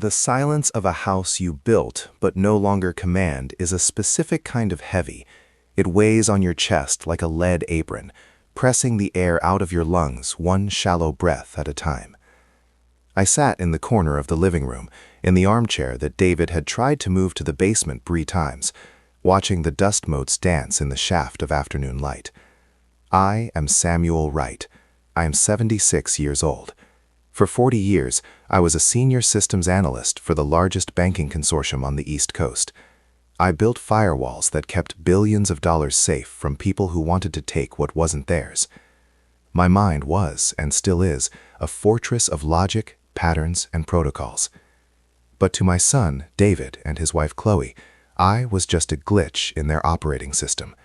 The silence of a house you built but no longer command is a specific kind of heavy. It weighs on your chest like a lead apron, pressing the air out of your lungs one shallow breath at a time. I sat in the corner of the living room, in the armchair that David had tried to move to the basement 3 times, watching the dust motes dance in the shaft of afternoon light. I am Samuel Wright. I am 76 years old. For 40 years, I was a senior systems analyst for the largest banking consortium on the East Coast. I built firewalls that kept billions of dollars safe from people who wanted to take what wasn't theirs. My mind was, and still is, a fortress of logic, patterns, and protocols. But to my son, David, and his wife, Chloe, I was just a glitch in their operating system,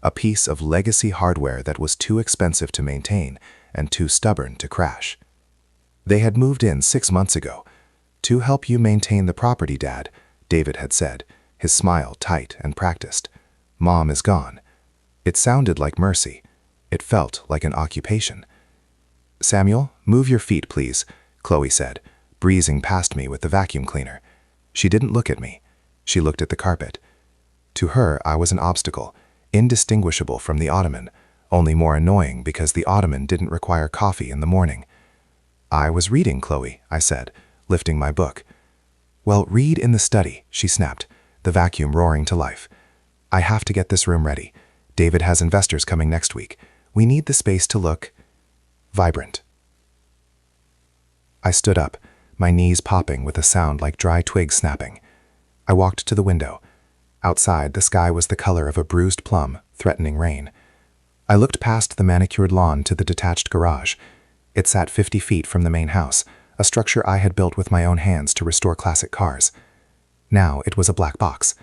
a piece of legacy hardware that was too expensive to maintain and too stubborn to crash. They had moved in 6 months ago. "To help you maintain the property, Dad," David had said, his smile tight and practiced. "Mom is gone." It sounded like mercy. It felt like an occupation. "Samuel, move your feet, please," Chloe said, breezing past me with the vacuum cleaner. She didn't look at me. She looked at the carpet. To her, I was an obstacle, indistinguishable from the ottoman, only more annoying because the ottoman didn't require coffee in the morning. "I was reading, Chloe," I said, lifting my book. "Well, read in the study," she snapped, the vacuum roaring to life. "I have to get this room ready. David has investors coming next week. We need the space to look vibrant." I stood up, my knees popping with a sound like dry twigs snapping. I walked to the window. Outside, the sky was the color of a bruised plum, threatening rain. I looked past the manicured lawn to the detached garage. It sat 50 feet from the main house, a structure I had built with my own hands to restore classic cars. Now it was a black box.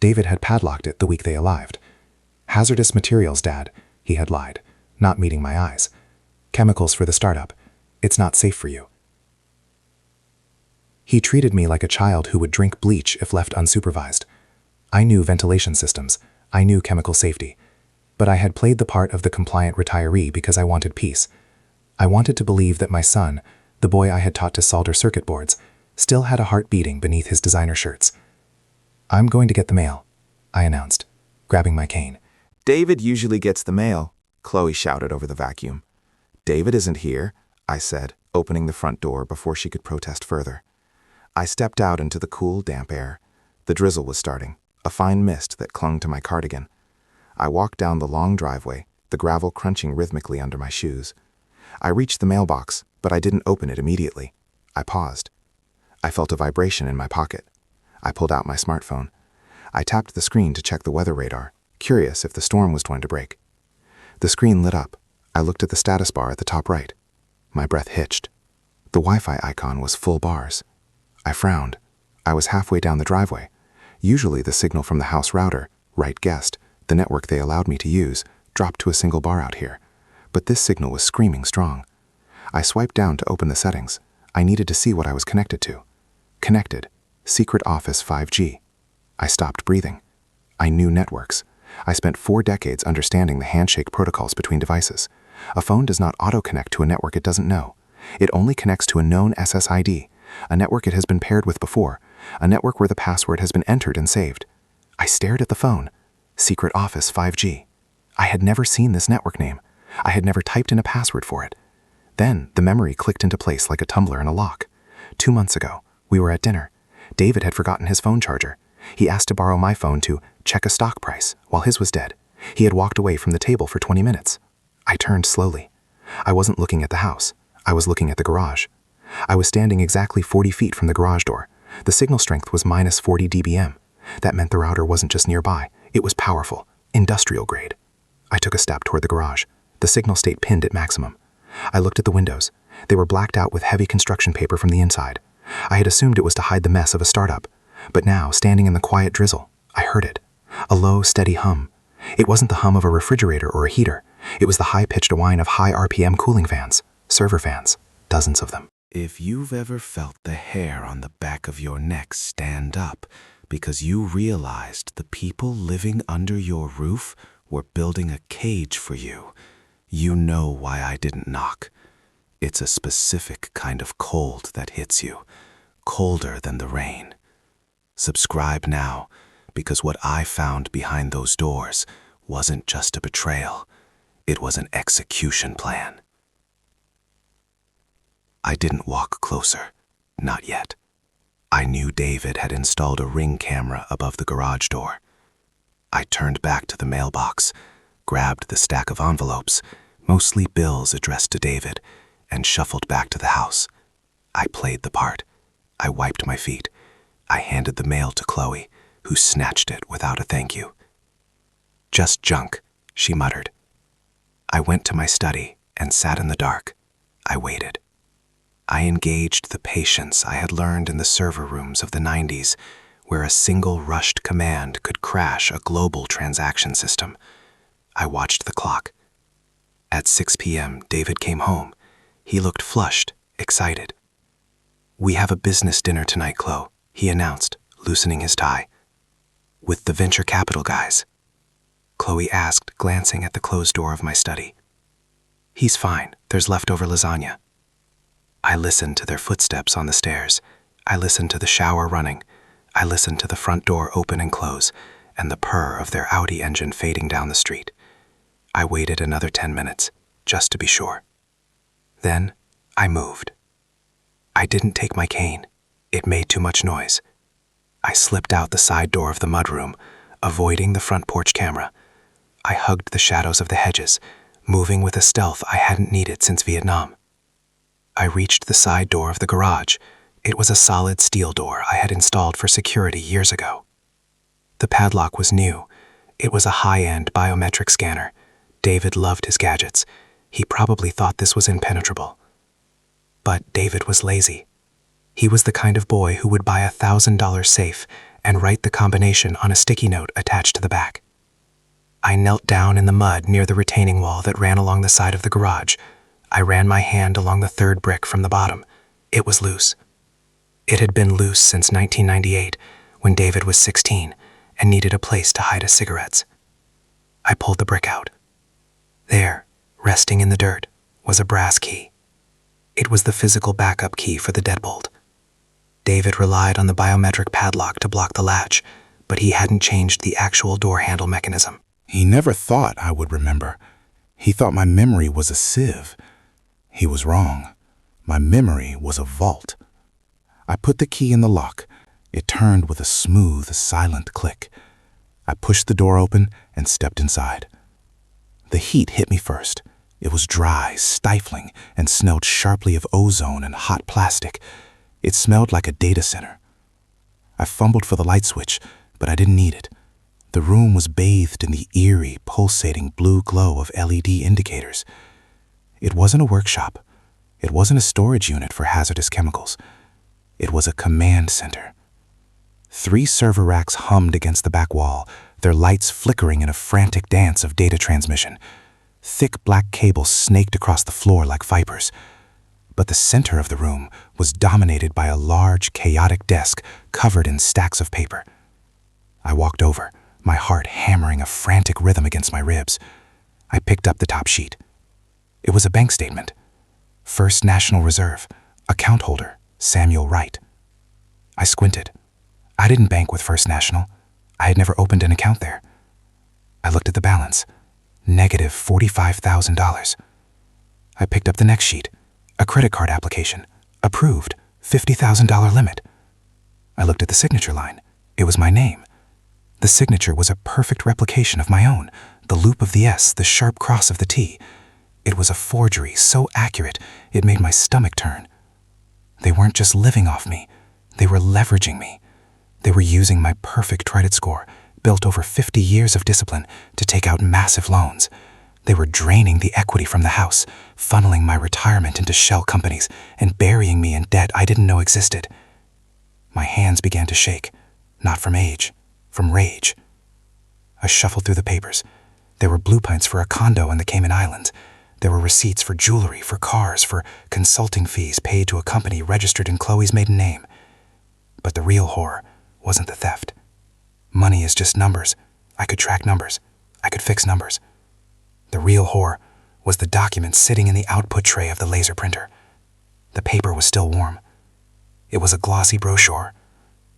David had padlocked it the week they arrived. "Hazardous materials, Dad," he had lied, not meeting my eyes. "Chemicals for the startup. It's not safe for you." He treated me like a child who would drink bleach if left unsupervised. I knew ventilation systems. I knew chemical safety. But I had played the part of the compliant retiree because I wanted peace. I wanted to believe that my son, the boy I had taught to solder circuit boards, still had a heart beating beneath his designer shirts. "I'm going to get the mail," I announced, grabbing my cane. "David usually gets the mail," Chloe shouted over the vacuum. "David isn't here," I said, opening the front door before she could protest further. I stepped out into the cool, damp air. The drizzle was starting, a fine mist that clung to my cardigan. I walked down the long driveway, the gravel crunching rhythmically under my shoes. I reached the mailbox, but I didn't open it immediately. I paused. I felt a vibration in my pocket. I pulled out my smartphone. I tapped the screen to check the weather radar, curious if the storm was going to break. The screen lit up. I looked at the status bar at the top right. My breath hitched. The Wi-Fi icon was full bars. I frowned. I was halfway down the driveway. Usually the signal from the house router, Wright guessed, the network they allowed me to use, dropped to a single bar out here. But this signal was screaming strong. I swiped down to open the settings. I needed to see what I was connected to. Connected. Secret Office 5G. I stopped breathing. I knew networks. I spent 4 decades understanding the handshake protocols between devices. A phone does not auto-connect to a network it doesn't know. It only connects to a known SSID, a network it has been paired with before, a network where the password has been entered and saved. I stared at the phone. Secret Office 5G. I had never seen this network name. I had never typed in a password for it. Then the memory clicked into place like a tumbler in a lock. 2 months ago, we were at dinner. David had forgotten his phone charger. He asked to borrow my phone to check a stock price while his was dead. He had walked away from the table for 20 minutes. I turned slowly. I wasn't looking at the house. I was looking at the garage. I was standing exactly 40 feet from the garage door. The signal strength was minus 40 dBm. That meant the router wasn't just nearby. It was powerful, industrial grade. I took a step toward the garage. The signal stayed pinned at maximum. I looked at the windows. They were blacked out with heavy construction paper from the inside. I had assumed it was to hide the mess of a startup. But now, standing in the quiet drizzle, I heard it. A low, steady hum. It wasn't the hum of a refrigerator or a heater. It was the high-pitched whine of high RPM cooling fans, server fans, dozens of them. If you've ever felt the hair on the back of your neck stand up because you realized the people living under your roof were building a cage for you, you know why I didn't knock. It's a specific kind of cold that hits you. colder than the rain. Subscribe now, because what I found behind those doors wasn't just a betrayal, it was an execution plan. I didn't walk closer, not yet. I knew David had installed a ring camera above the garage door. I turned back to the mailbox, grabbed the stack of envelopes, mostly bills addressed to David, and shuffled back to the house. I played the part. I wiped my feet. I handed the mail to Chloe, who snatched it without a thank you. "Just junk," she muttered. I went to my study and sat in the dark. I waited. I engaged the patience I had learned in the server rooms of the 90s, where a single rushed command could crash a global transaction system. I watched the clock. At 6 p.m., David came home. He looked flushed, excited. "We have a business dinner tonight, Chloe," he announced, loosening his tie. "With the venture capital guys?" Chloe asked, glancing at the closed door of my study. "He's fine. There's leftover lasagna." I listened to their footsteps on the stairs. I listened to the shower running. I listened to the front door open and close, and the purr of their Audi engine fading down the street. I waited another 10 minutes, just to be sure. Then, I moved. I didn't take my cane. It made too much noise. I slipped out the side door of the mudroom, avoiding the front porch camera. I hugged the shadows of the hedges, moving with a stealth I hadn't needed since Vietnam. I reached the side door of the garage. It was a solid steel door I had installed for security years ago. The padlock was new. It was a high-end biometric scanner. David loved his gadgets. He probably thought this was impenetrable. But David was lazy. He was the kind of boy who would buy a $1,000 safe and write the combination on a sticky note attached to the back. I knelt down in the mud near the retaining wall that ran along the side of the garage. I ran my hand along the third brick from the bottom. It was loose. It had been loose since 1998, when David was 16 and needed a place to hide his cigarettes. I pulled the brick out. There, resting in the dirt, was a brass key. It was the physical backup key for the deadbolt. David relied on the biometric padlock to block the latch, but he hadn't changed the actual door handle mechanism. He never thought I would remember. He thought my memory was a sieve. He was wrong. My memory was a vault. I put the key in the lock. It turned with a smooth, silent click. I pushed the door open and stepped inside. The heat hit me first. It was dry, stifling, and smelled sharply of ozone and hot plastic. It smelled like a data center. I fumbled for the light switch, but I didn't need it. The room was bathed in the eerie, pulsating blue glow of LED indicators. It wasn't a workshop. It wasn't a storage unit for hazardous chemicals. It was a command center. 3 server racks hummed against the back wall, their lights flickering in a frantic dance of data transmission. Thick black cables snaked across the floor like vipers. But the center of the room was dominated by a large, chaotic desk covered in stacks of paper. I walked over, my heart hammering a frantic rhythm against my ribs. I picked up the top sheet. It was a bank statement. First National Reserve, account holder, Samuel Wright. I squinted. I didn't bank with First National. I had never opened an account there. I looked at the balance. Negative $45,000. I picked up the next sheet. A credit card application. Approved. $50,000 limit. I looked at the signature line. It was my name. The signature was a perfect replication of my own. The loop of the S, the sharp cross of the T. It was a forgery so accurate it made my stomach turn. They weren't just living off me. They were leveraging me. They were using my perfect credit score, built over 50 years of discipline, to take out massive loans. They were draining the equity from the house, funneling my retirement into shell companies, and burying me in debt I didn't know existed. My hands began to shake, not from age, from rage. I shuffled through the papers. There were blueprints for a condo in the Cayman Islands. There were receipts for jewelry, for cars, for consulting fees paid to a company registered in Chloe's maiden name. But the real horror wasn't the theft. Money is just numbers. I could track numbers. I could fix numbers. The real horror was the document sitting in the output tray of the laser printer. The paper was still warm. It was a glossy brochure.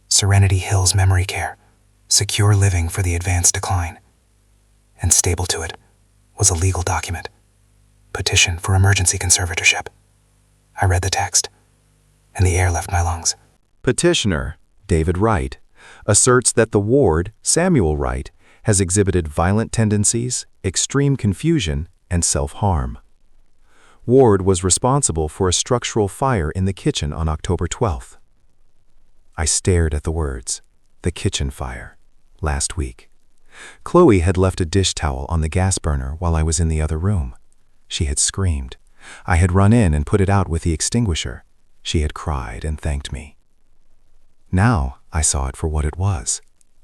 Serenity Hills Memory Care, secure living for the advanced decline. And stapled to it was a legal document, petition for emergency conservatorship. I read the text, and the air left my lungs. Petitioner, David Wright, asserts that the ward, Samuel Wright, has exhibited violent tendencies, extreme confusion, and self-harm. Ward was responsible for a structural fire in the kitchen on October 12th. I stared at the words, the kitchen fire, last week. Chloe had left a dish towel on the gas burner while I was in the other room. She had screamed. I had run in and put it out with the extinguisher. She had cried and thanked me. Now I saw it for what it was.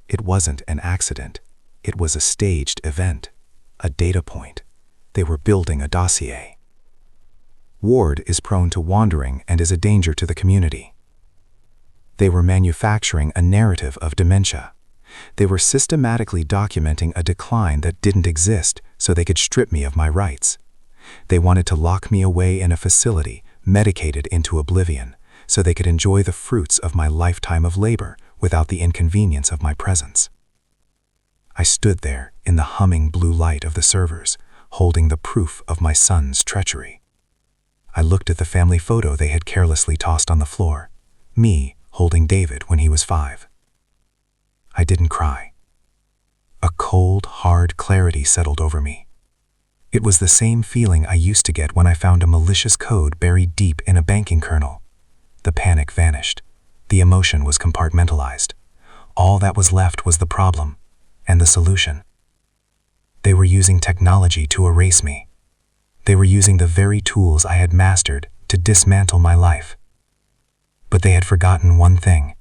It wasn't an accident. It was a staged event, a data point. They were building a dossier. Ward is prone to wandering and is a danger to the community. They were manufacturing a narrative of dementia. They were systematically documenting a decline that didn't exist so they could strip me of my rights. They wanted to lock me away in a facility, medicated into oblivion, so they could enjoy the fruits of my lifetime of labor without the inconvenience of my presence. I stood there in the humming blue light of the servers, holding the proof of my son's treachery. I looked at the family photo they had carelessly tossed on the floor, me holding David when he was 5. I didn't cry. A cold, hard clarity settled over me. It was the same feeling I used to get when I found a malicious code buried deep in a banking kernel. The panic vanished. The emotion was compartmentalized. All that was left was the problem and the solution. They were using technology to erase me. They were using the very tools I had mastered to dismantle my life. But they had forgotten one thing.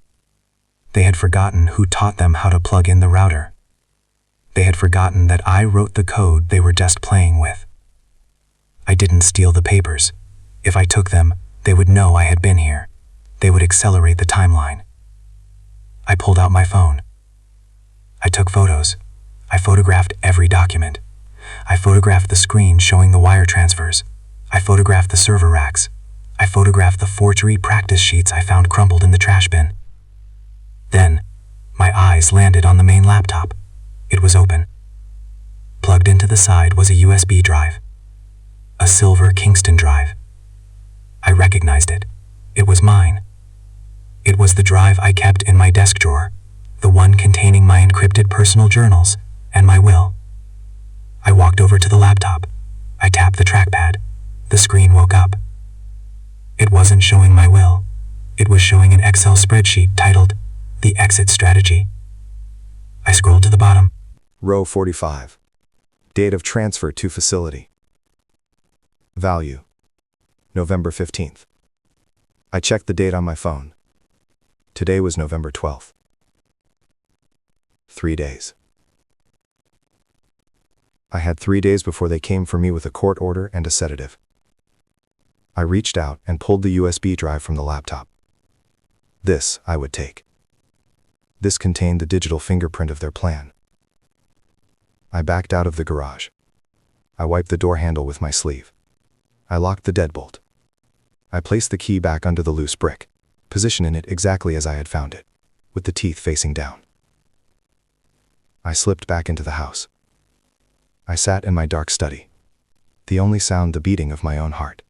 They had forgotten who taught them how to plug in the router. They had forgotten that I wrote the code they were just playing with. I didn't steal the papers. If I took them, they would know I had been here. They would accelerate the timeline. I pulled out my phone. I took photos. I photographed every document. I photographed the screen showing the wire transfers. I photographed the server racks. I photographed the forgery practice sheets I found crumpled in the trash bin. Then, my eyes landed on the main laptop. It was open. Plugged into the side was a USB drive. A silver Kingston drive. I recognized it. It was mine. It was the drive I kept in my desk drawer, the one containing my encrypted personal journals and my will. I walked over to the laptop. I tapped the trackpad. The screen woke up. It wasn't showing my will. It was showing an Excel spreadsheet titled, The Exit Strategy. I scrolled to the bottom. Row 45. Date of transfer to facility. Value. November 15th. I checked the date on my phone. Today was November 12th. 3 days. I had 3 days before they came for me with a court order and a sedative. I reached out and pulled the USB drive from the laptop. This I would take. This contained the digital fingerprint of their plan. I backed out of the garage. I wiped the door handle with my sleeve. I locked the deadbolt. I placed the key back under the loose brick, positioning it exactly as I had found it, with the teeth facing down. I slipped back into the house. I sat in my dark study, the only sound the beating of my own heart.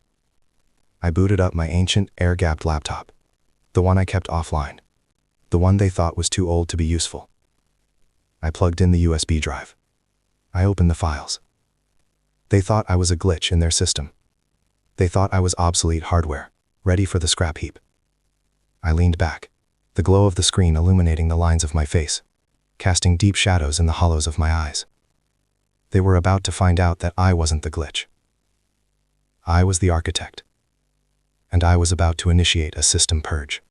I booted up my ancient, air-gapped laptop, the one I kept offline, the one they thought was too old to be useful. I plugged in the USB drive. I opened the files. They thought I was a glitch in their system. They thought I was obsolete hardware, ready for the scrap heap. I leaned back, the glow of the screen illuminating the lines of my face, casting deep shadows in the hollows of my eyes. They were about to find out that I wasn't the glitch. I was the architect, and I was about to initiate a system purge.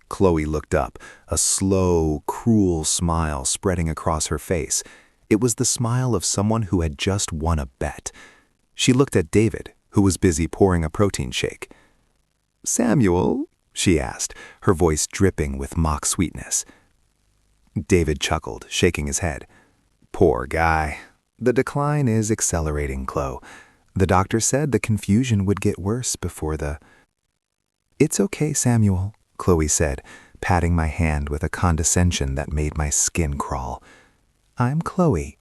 Chloe looked up, a slow, cruel smile spreading across her face. It was the smile of someone who had just won a bet. She looked at David, who was busy pouring a protein shake. "Samuel?" she asked, her voice dripping with mock sweetness. David chuckled, shaking his head. "Poor guy. The decline is accelerating, Chloe. The doctor said the confusion would get worse before the—" "It's okay, Samuel," Chloe said, patting my hand with a condescension that made my skin crawl. "I'm Chloe."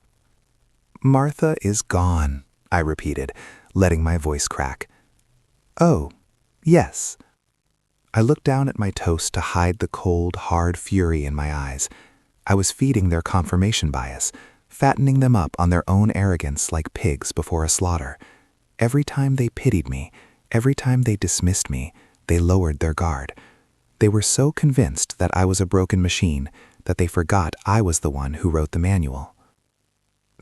"Martha is gone," I repeated, letting my voice crack. "Oh, yes." I looked down at my toast to hide the cold, hard fury in my eyes. I was feeding their confirmation bias, fattening them up on their own arrogance like pigs before a slaughter. Every time they pitied me, every time they dismissed me, they lowered their guard. They were so convinced that I was a broken machine that they forgot I was the one who wrote the manual.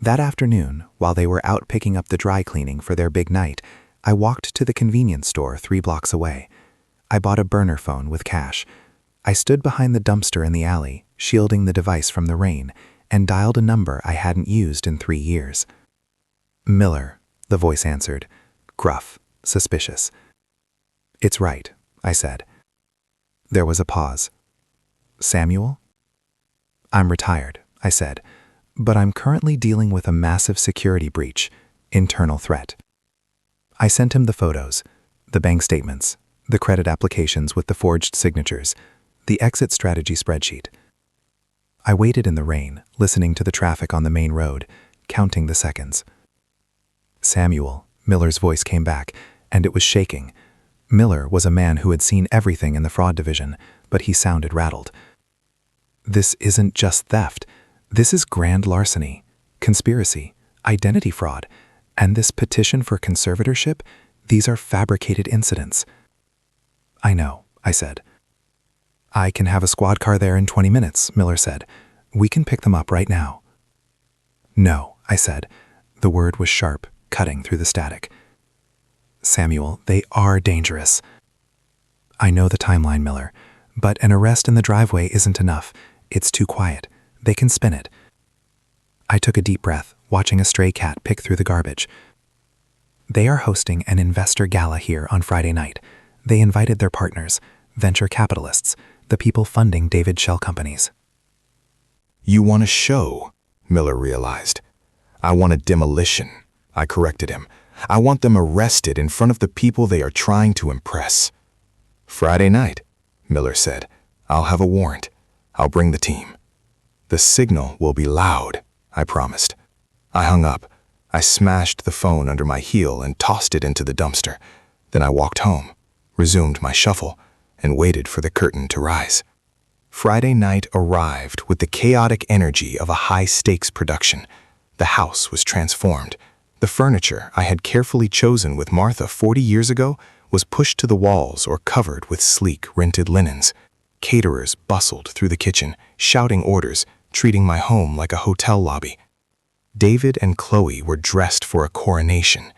That afternoon, while they were out picking up the dry cleaning for their big night, I walked to the convenience store 3 blocks away. I bought a burner phone with cash. I stood behind the dumpster in the alley, shielding the device from the rain, and dialed a number I hadn't used in 3 years. "Miller," the voice answered, gruff, suspicious. "It's right," I said. There was a pause. "Samuel?" "I'm retired," I said, "but I'm currently dealing with a massive security breach, internal threat." I sent him the photos, the bank statements, the credit applications with the forged signatures, the exit strategy spreadsheet. I waited in the rain, listening to the traffic on the main road, counting the seconds. "Samuel," Miller's voice came back, and it was shaking. Miller was a man who had seen everything in the fraud division, but he sounded rattled. "This isn't just theft. This is grand larceny, conspiracy, identity fraud, and this petition for conservatorship, these are fabricated incidents." "I know," I said. "I can have a squad car there in 20 minutes, Miller said. "We can pick them up right now." "No," I said. The word was sharp, cutting through the static. "Samuel, they are dangerous." "I know the timeline, Miller, but an arrest in the driveway isn't enough. It's too quiet. They can spin it." I took a deep breath, watching a stray cat pick through the garbage. "They are hosting an investor gala here on Friday night. They invited their partners, venture capitalists, the people funding David's shell companies." "You want a show," Miller realized. "I want a demolition," I corrected him. "I want them arrested in front of the people they are trying to impress." "Friday night," Miller said. "I'll have a warrant. I'll bring the team." "The signal will be loud," I promised. I hung up. I smashed the phone under my heel and tossed it into the dumpster. Then I walked home, resumed my shuffle, and waited for the curtain to rise. Friday night arrived with the chaotic energy of a high-stakes production. The house was transformed. The furniture I had carefully chosen with Martha 40 years ago was pushed to the walls or covered with sleek, rented linens. Caterers bustled through the kitchen, shouting orders, treating my home like a hotel lobby. David and Chloe were dressed for a coronation.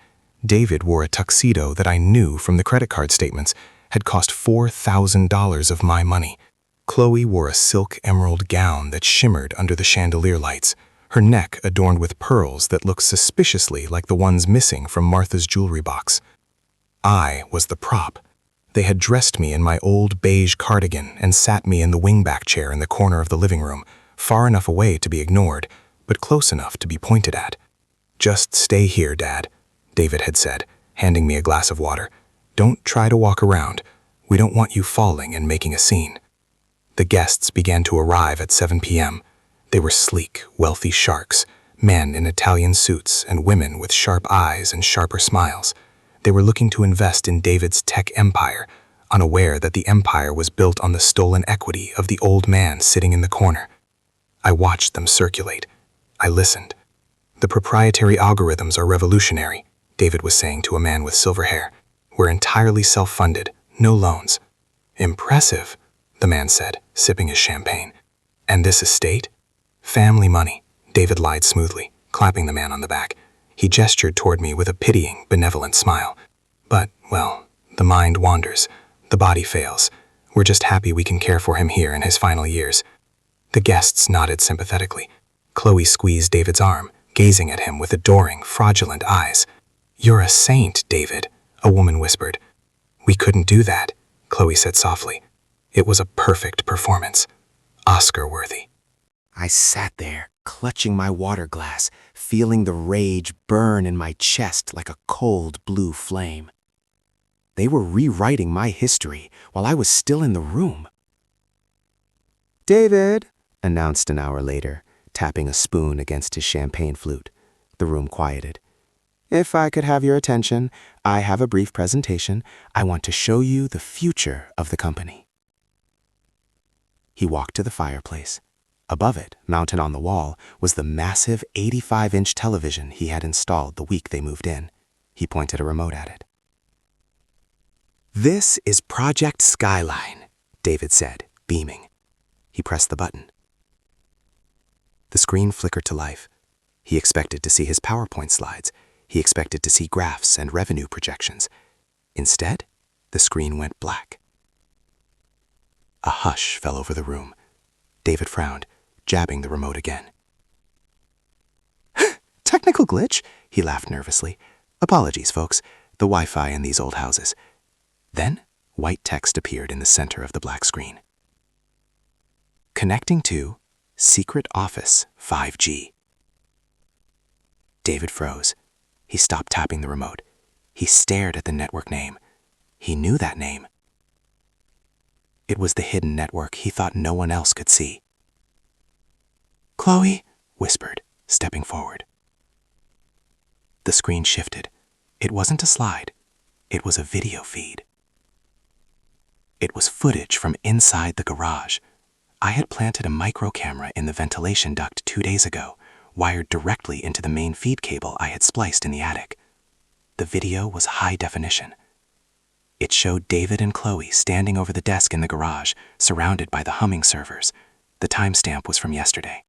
David wore a tuxedo that I knew from the credit card statements had cost $4,000 of my money. Chloe wore a silk emerald gown that shimmered under the chandelier lights, her neck adorned with pearls that looked suspiciously like the ones missing from Martha's jewelry box. I was the prop. They had dressed me in my old beige cardigan and sat me in the wingback chair in the corner of the living room, far enough away to be ignored, but close enough to be pointed at. "Just stay here, Dad," David had said, handing me a glass of water. "Don't try to walk around. We don't want you falling and making a scene." The guests began to arrive at 7 p.m. They were sleek, wealthy sharks, men in Italian suits and women with sharp eyes and sharper smiles. They were looking to invest in David's tech empire, unaware that the empire was built on the stolen equity of the old man sitting in the corner. I watched them circulate. I listened. "The proprietary algorithms are revolutionary," David was saying to a man with silver hair. "We're entirely self-funded, no loans." "Impressive," the man said, sipping his champagne. "And this estate?" "Family money," David lied smoothly, clapping the man on the back. He gestured toward me with a pitying, benevolent smile. "But, well, the mind wanders. The body fails. We're just happy we can care for him here in his final years." The guests nodded sympathetically. Chloe squeezed David's arm, gazing at him with adoring, fraudulent eyes. "You're a saint, David," a woman whispered. "We couldn't do that," Chloe said softly. "It was a perfect performance. Oscar-worthy." I sat there, clutching my water glass, feeling the rage burn in my chest like a cold blue flame. They were rewriting my history while I was still in the room. "David," announced an hour later, tapping a spoon against his champagne flute. The room quieted. "If I could have your attention, I have a brief presentation. I want to show you the future of the company." He walked to the fireplace. Above it, mounted on the wall, was the massive 85-inch television he had installed the week they moved in. He pointed a remote at it. "This is Project Skyline," David said, beaming. He pressed the button. The screen flickered to life. He expected to see his PowerPoint slides. He expected to see graphs and revenue projections. Instead, the screen went black. A hush fell over the room. David frowned, jabbing the remote again. "Technical glitch," he laughed nervously. "Apologies, folks. The Wi-Fi in these old houses." Then, white text appeared in the center of the black screen. "Connecting to Secret Office 5G." David froze. He stopped tapping the remote. He stared at the network name. He knew that name. It was the hidden network he thought no one else could see. "Chloe," whispered, stepping forward. The screen shifted. It wasn't a slide. It was a video feed. It was footage from inside the garage. I had planted a micro camera in the ventilation duct 2 days ago, wired directly into the main feed cable I had spliced in the attic. The video was high definition. It showed David and Chloe standing over the desk in the garage, surrounded by the humming servers. The timestamp was from yesterday.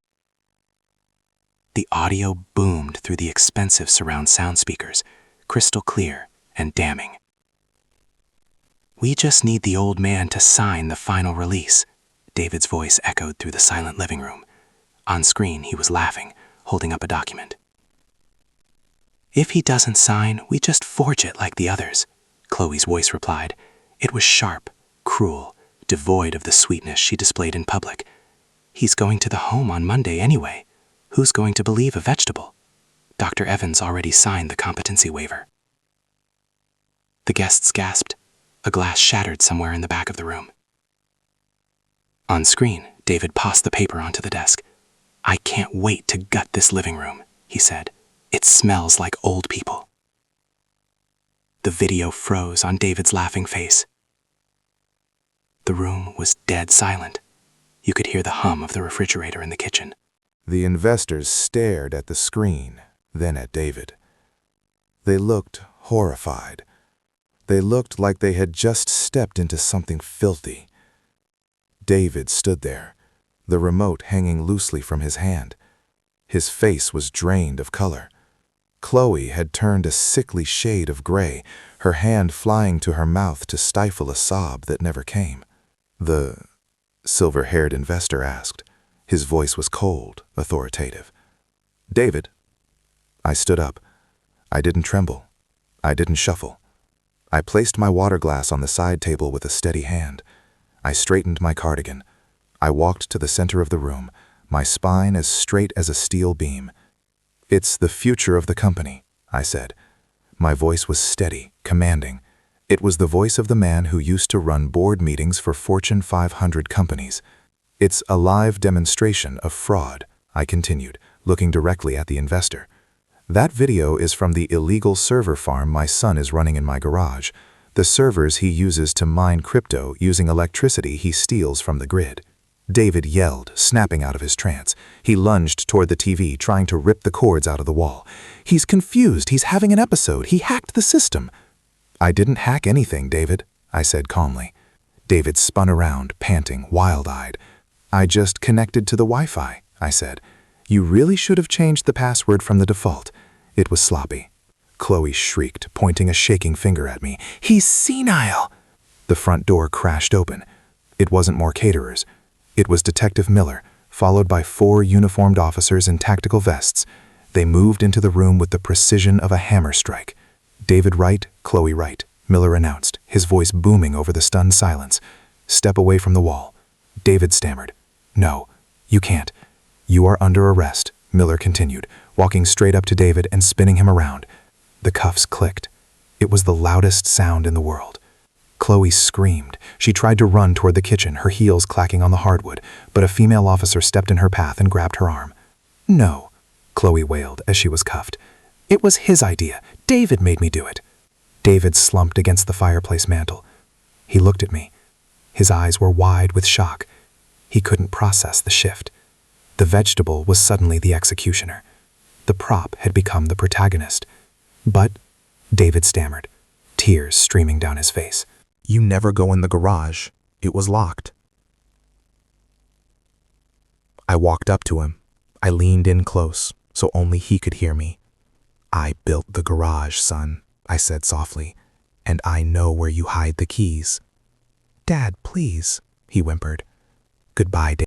The audio boomed through the expensive surround sound speakers, crystal clear and damning. "We just need the old man to sign the final release," David's voice echoed through the silent living room. On screen, he was laughing, holding up a document. "If he doesn't sign, we just forge it like the others," Chloe's voice replied. It was sharp, cruel, devoid of the sweetness she displayed in public. "He's going to the home on Monday anyway. Who's going to believe a vegetable? Dr. Evans already signed the competency waiver." The guests gasped. A glass shattered somewhere in the back of the room. On screen, David tossed the paper onto the desk. "I can't wait to gut this living room," he said. "It smells like old people." The video froze on David's laughing face. The room was dead silent. You could hear the hum of the refrigerator in the kitchen. The investors stared at the screen, then at David. They looked horrified. They looked like they had just stepped into something filthy. David stood there, the remote hanging loosely from his hand. His face was drained of color. Chloe had turned a sickly shade of gray, her hand flying to her mouth to stifle a sob that never came. "The silver-haired investor asked. His voice was cold, authoritative. "David." I stood up. I didn't tremble. I didn't shuffle. I placed my water glass on the side table with a steady hand. I straightened my cardigan. I walked to the center of the room, my spine as straight as a steel beam. "It's the future of the company," I said. My voice was steady, commanding. It was the voice of the man who used to run board meetings for Fortune 500 companies. "It's a live demonstration of fraud," I continued, looking directly at the investor. "That video is from the illegal server farm my son is running in my garage, the servers he uses to mine crypto using electricity he steals from the grid." David yelled, snapping out of his trance. He lunged toward the TV, trying to rip the cords out of the wall. "He's confused. He's having an episode. He hacked the system." "I didn't hack anything, David," I said calmly. David spun around, panting, wild-eyed. "I just connected to the Wi-Fi," I said. "You really should have changed the password from the default." It was sloppy. Chloe shrieked, pointing a shaking finger at me. "He's senile!" The front door crashed open. It wasn't more caterers. It was Detective Miller, followed by 4 uniformed officers in tactical vests. They moved into the room with the precision of a hammer strike. David right, Chloe right, Miller announced, his voice booming over the stunned silence. Step away from the wall. David stammered. No, you can't. You are under arrest, Miller continued, walking straight up to David and spinning him around. The cuffs clicked. It was the loudest sound in the world. Chloe screamed. She tried to run toward the kitchen, her heels clacking on the hardwood, but a female officer stepped in her path and grabbed her arm. No, Chloe wailed as she was cuffed. It was his idea. David made me do it. David slumped against the fireplace mantel. He looked at me. His eyes were wide with shock. He couldn't process the shift. The vegetable was suddenly the executioner. The prop had become the protagonist. But, David stammered, tears streaming down his face. You never go in the garage. It was locked. I walked up to him. I leaned in close, so only he could hear me. I built the garage, son, I said softly, and I know where you hide the keys. Dad, please, he whimpered. Goodbye, Dad.